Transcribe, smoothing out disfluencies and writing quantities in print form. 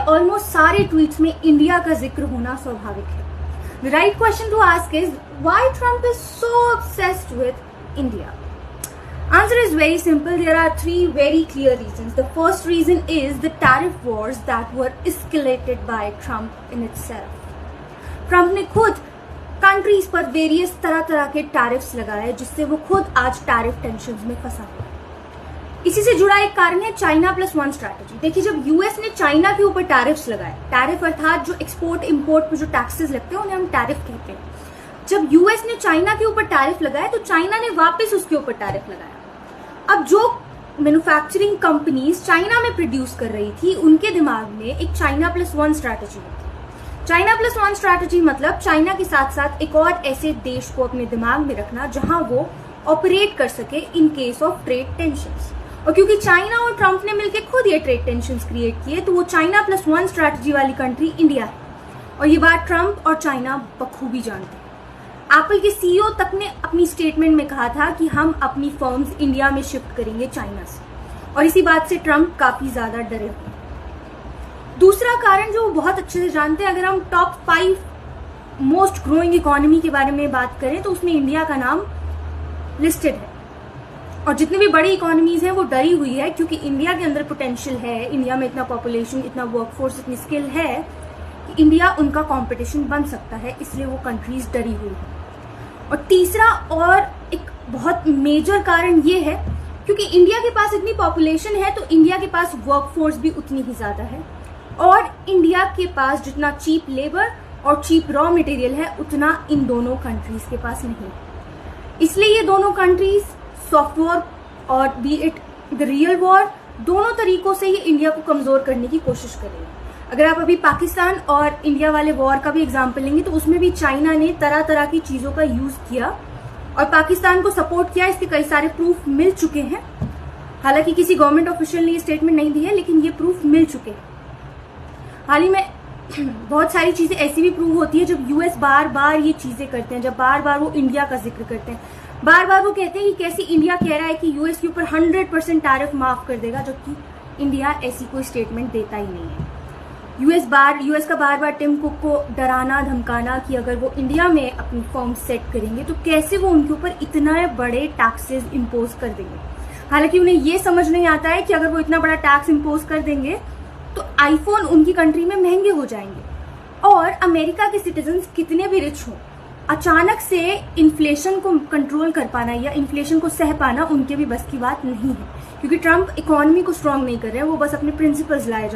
Almost सारे tweets में India का जिक्र होना स्वाभाविक है। The right question to ask is why Trump is so obsessed with India? Answer is very simple. There are three very clear reasons. The first reason is the tariff wars that were escalated by Trump in itself. Trump ने खुद countries पर various तरह के tariffs लगाए जिससे वो खुद आज टैरिफ टेंशंस में फंसा हुआ है। इसी से जुड़ा एक कारण है चाइना +1 स्ट्रैटेजी। देखिए, जब यूएस ने चाइना के ऊपर टैरिफ्स लगाए, टैरिफ अर्थात जो एक्सपोर्ट इंपोर्ट पर जो टैक्सेस लगते हैं उन्हें हम टैरिफ कहते हैं। जब यूएस ने चाइना के ऊपर टैरिफ लगाए तो चाइना ने वापस उसके ऊपर टैरिफ लगाया। अब जो मैन्युफैक्चरिंग कंपनीज चाइना में प्रोड्यूस कर रही थी उनके दिमाग में एक चाइना +1 स्ट्रैटेजी होती। चाइना +1 स्ट्रैटेजी मतलब चाइना के साथ साथ एक और ऐसे देश को अपने दिमाग में रखना जहां वो ऑपरेट कर सके in case of trade tensions. और क्योंकि चाइना और ट्रम्प ने मिलकर खुद ये ट्रेड टेंशंस क्रिएट किए तो वो चाइना +1 स्ट्रैटेजी वाली कंट्री इंडिया है। और ये बात ट्रम्प और चाइना बखूबी जानते हैं। एप्पल के सीईओ तक ने अपनी स्टेटमेंट में कहा था कि हम अपनी फर्म्स इंडिया में शिफ्ट करेंगे चाइना से, और इसी बात से ट्रम्प काफी ज्यादा डरे हुए। दूसरा कारण जो बहुत अच्छे से जानते हैं, अगर हम टॉप 5 मोस्ट ग्रोइंग इकोनॉमी के बारे में बात करें तो उसमें इंडिया का नाम लिस्टेड है। और जितनी भी बड़ी इकोनॉमीज हैं वो डरी हुई है क्योंकि इंडिया के अंदर पोटेंशियल है, इंडिया में इतना पॉपुलेशन, इतना वर्कफोर्स, इतनी स्किल है कि इंडिया उनका कॉम्पिटिशन बन सकता है, इसलिए वो कंट्रीज डरी हुई है। और तीसरा और एक बहुत मेजर कारण ये है क्योंकि इंडिया के पास इतनी पॉपुलेशन है तो इंडिया के पास वर्कफोर्स भी उतनी ही ज्यादा है, और इंडिया के पास जितना चीप लेबर और चीप रॉ मटेरियल है उतना इन दोनों कंट्रीज के पास नहीं है। इसलिए ये दोनों कंट्रीज सॉफ्ट वॉर और B it the real war, दोनों तरीकों से ये इंडिया को कमजोर करने की कोशिश करेंगे। अगर आप अभी पाकिस्तान और इंडिया वाले वॉर का भी एग्जाम्पल लेंगे तो उसमें भी चाइना ने तरह की चीजों का यूज किया और पाकिस्तान को सपोर्ट किया। इसके कई सारे प्रूफ मिल चुके हैं। हालांकि किसी गवर्नमेंट ऑफिशियल ने ये स्टेटमेंट नहीं दी है, लेकिन ये प्रूफ मिल चुके हैं। हाल ही में बहुत सारी चीजें ऐसी भी प्रूव होती है जब यूएस बार बार ये चीजें करते हैं, जब बार बार वो इंडिया का जिक्र करते हैं, बार बार वो कहते हैं कि कैसी इंडिया कह रहा है कि यूएस के ऊपर 100% टैरिफ माफ कर देगा, जबकि इंडिया ऐसी कोई स्टेटमेंट देता ही नहीं है। यूएस का बार बार टिम कुक को डराना धमकाना कि अगर वो इंडिया में अपनी फर्म सेट करेंगे तो कैसे वो उनके ऊपर इतना बड़े टैक्सेस इंपोज कर देंगे। हालांकि उन्हें ये समझ नहीं आता है कि अगर वो इतना बड़ा टैक्स इंपोज कर देंगे तो आईफोन उनकी कंट्री में महंगे हो जाएंगे। और अमेरिका के सिटीजन्स कितने भी रिच हों, अचानक से इन्फ्लेशन को कंट्रोल कर पाना या इन्फ्लेशन को सह पाना उनके भी बस की बात नहीं है, क्योंकि ट्रम्प इकोनॉमी को स्ट्रांग नहीं कर रहे हैं, वो बस अपने प्रिंसिपल्स लाए